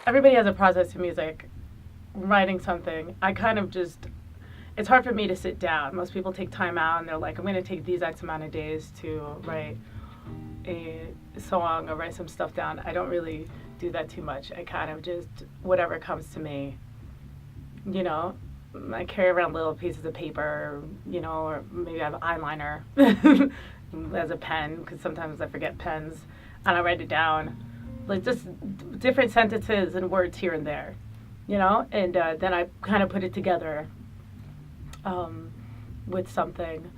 everybody has a process to music. Writing something, I kind of just, it's hard for me to sit down. Most people take time out and they're like, I'm going to take these X amount of days to write a song or write some stuff down. I don't really do that too much. I kind of just, whatever comes to me, you know. I carry around little pieces of paper, you know, or maybe I have eyeliner as a pen because sometimes I forget pens, and I write it down, like just different sentences and words here and there, you know, and then I kind of put it together with something,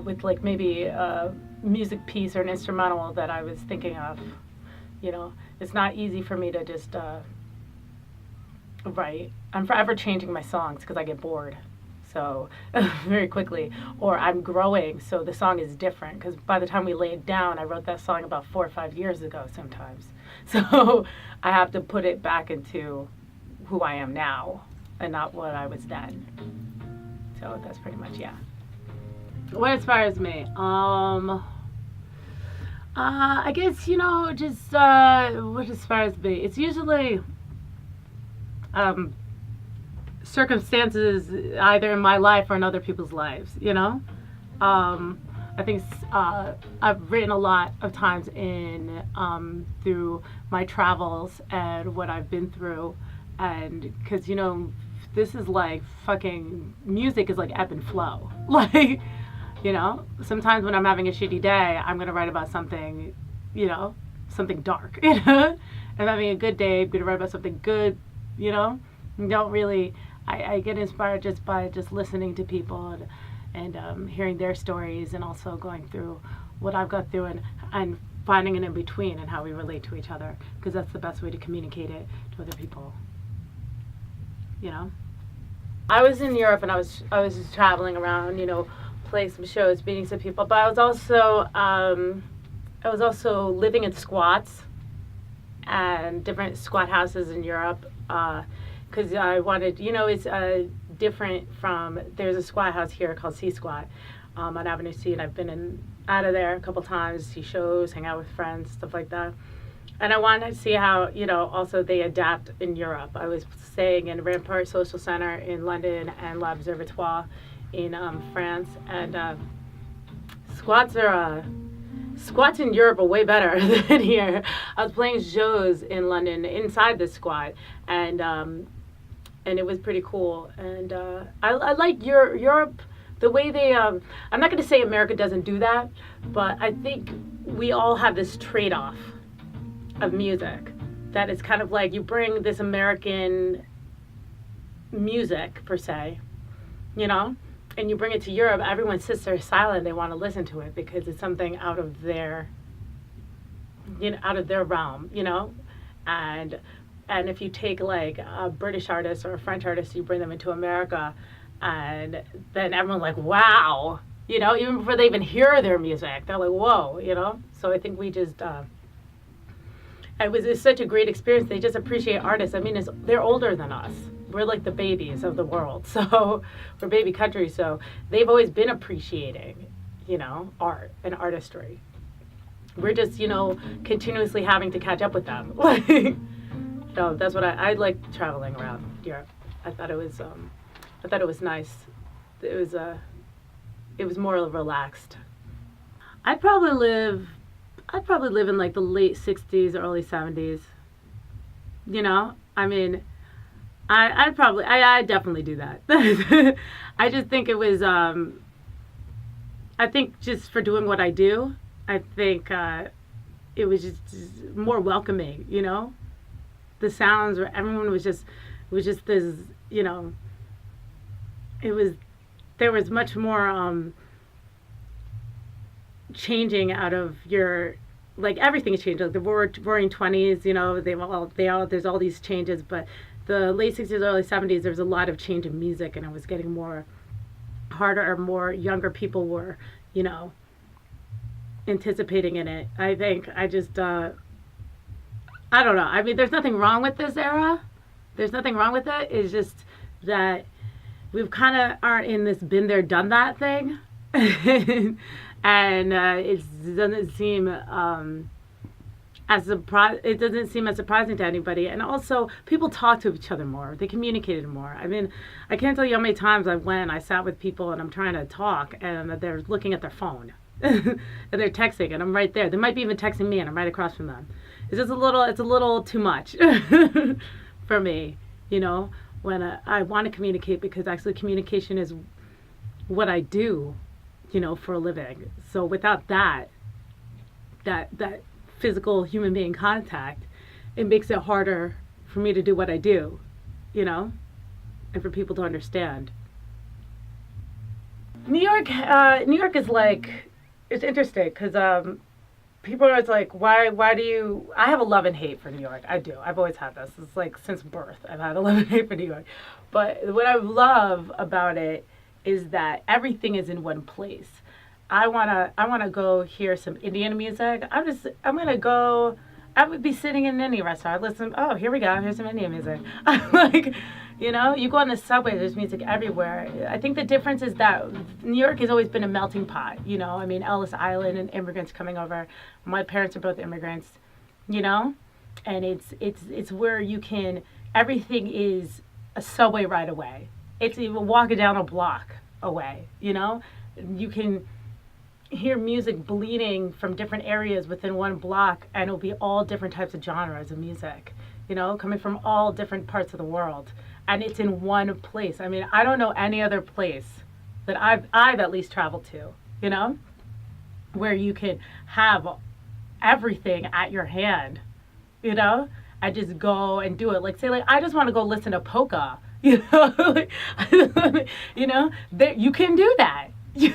with like maybe a music piece or an instrumental that I was thinking of. You know, it's not easy for me to just write. I'm forever changing my songs because I get bored. So very quickly, or I'm growing, so the song is different. Because by the time we lay it down, I wrote that song about 4 or 5 years ago. Sometimes, so I have to put it back into who I am now, and not what I was then. So that's pretty much, yeah. What inspires me? I guess, you know, just what inspires me. It's usually um, circumstances either in my life or in other people's lives. You know, I think I've written a lot of times in through my travels and what I've been through, and because you know, this is like fucking music is like ebb and flow, like. You know, sometimes when I'm having a shitty day, I'm going to write about something, you know, something dark. You know, I'm having a good day, I'm going to write about something good, you know. Don't really, I get inspired just by just listening to people and hearing their stories and also going through what I've got through and finding an in between and how we relate to each other because that's the best way to communicate it to other people, you know. I was in Europe and I was just traveling around, you know, play some shows, meeting some people. But I was also living in squats and different squat houses in Europe because I wanted, you know, it's different from. There's a squat house here called C Squat on Avenue C, and I've been out of there a couple times, see shows, hang out with friends, stuff like that. And I wanted to see how, you know, also they adapt in Europe. I was staying in Rampart Social Center in London and L'Observatoire in France, and squats in Europe are way better than here. I was playing shows in London inside the squat, and it was pretty cool. And I like Europe the way they. I'm not going to say America doesn't do that, but I think we all have this trade-off of music that it's kind of like you bring this American music per se, you know. And you bring it to Europe, everyone sits there silent. They want to listen to it because it's something out of their, you know, out of their realm, you know. And if you take like a British artist or a French artist, you bring them into America, and then everyone's like, wow, you know, even before they even hear their music, they're like, whoa, you know. So I think we just, it's such a great experience. They just appreciate artists. I mean, they're older than us. We're like the babies of the world, so we're baby country, so they've always been appreciating, you know, art and artistry. We're just, you know, continuously having to catch up with them. So that's what I like traveling around Europe. I thought it was nice. It was more relaxed. I'd probably live in like the late 60s, early 70s. You know, I mean, I definitely do that. I just think it was, I think just for doing what I do, I think it was just more welcoming, you know? The sounds, where everyone was just, it was just this, you know, there was much more changing out of your, like everything changed, like the roaring 20s, you know, there's all these changes, but the late 60s, early 70s, there was a lot of change in music, and it was getting more harder, or more younger people were, you know, anticipating in it. I think I just, I don't know. I mean, there's nothing wrong with this era. There's nothing wrong with it. It's just that we've kind of aren't in this been there, done that thing. And it doesn't seem it doesn't seem as surprising to anybody. And also, people talk to each other more. They communicated more. I mean, I can't tell you how many times I sat with people and I'm trying to talk and they're looking at their phone and they're texting and I'm right there. They might be even texting me and I'm right across from them. It's a little too much for me, when I want to communicate, because actually communication is what I do, for a living. So without that physical human being contact, it makes it harder for me to do what I do, and for people to understand. New York is like, it's interesting because people are always like, why do you? I have a love and hate for New York. I do. I've always had this. It's like since birth, I've had a love and hate for New York. But what I love about it is that everything is in one place. I wanna go hear some Indian music. I would be sitting in any restaurant. Listen, oh, here we go. Here's some Indian music. Like, you go on the subway, there's music everywhere. I think the difference is that New York has always been a melting pot, I mean, Ellis Island and immigrants coming over. My parents are both immigrants, and it's where everything is a subway ride away. It's even walking down a block away, You can hear music bleeding from different areas within one block, and it'll be all different types of genres of music, coming from all different parts of the world. And it's in one place. I mean, I don't know any other place that I've at least traveled to, where you can have everything at your hand, and just go and do it. Like, say, I just want to go listen to polka, you can do that. You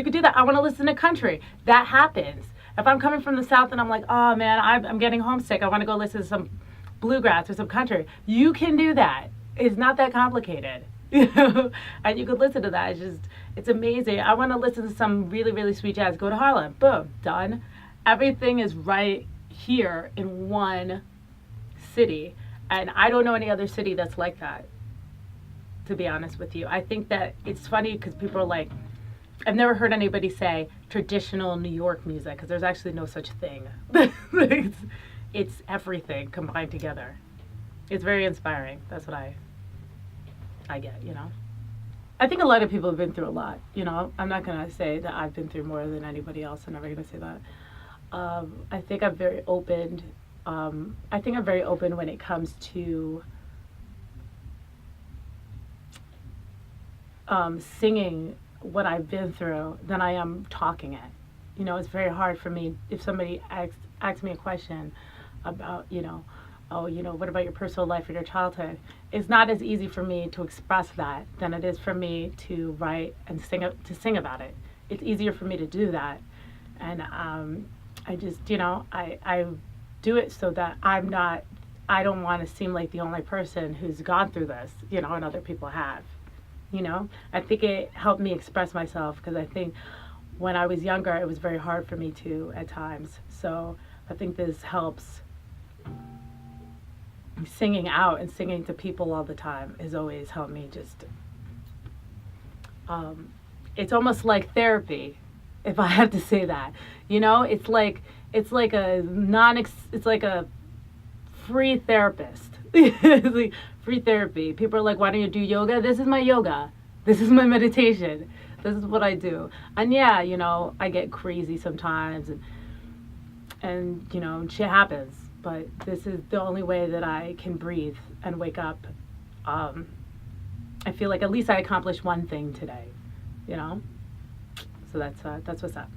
could do that. I want to listen to country. That happens. If I'm coming from the South and I'm like, oh man, I'm getting homesick, I want to go listen to some bluegrass or some country. You can do that. It's not that complicated, and you could listen to that. It's amazing. I want to listen to some really, really sweet jazz. Go to Harlem. Boom, done. Everything is right here in one city, and I don't know any other city that's like that, to be honest with you. I think that it's funny because people are like, I've never heard anybody say traditional New York music, because there's actually no such thing. It's everything combined together. It's very inspiring. That's what I get, I think a lot of people have been through a lot, I'm not going to say that I've been through more than anybody else. I'm never going to say that. I think I'm very open. When it comes to singing what I've been through than I am talking it. It's very hard for me if somebody asks me a question about, what about your personal life or your childhood? It's not as easy for me to express that than it is for me to write and sing about it. It's easier for me to do that, and I just, I do it so that I don't want to seem like the only person who's gone through this, and other people have. I think it helped me express myself, because I think when I was younger, it was very hard for me to at times. So I think this helps. Singing out and singing to people all the time has always helped me just, it's almost like therapy, if I have to say that. It's like a free therapist. It's like free therapy. People are like, why don't you do yoga? This is my yoga. This is my meditation. This is what I do. And yeah, I get crazy sometimes, and shit happens. But this is the only way that I can breathe and wake up. I feel like at least I accomplished one thing today, So that's what's up.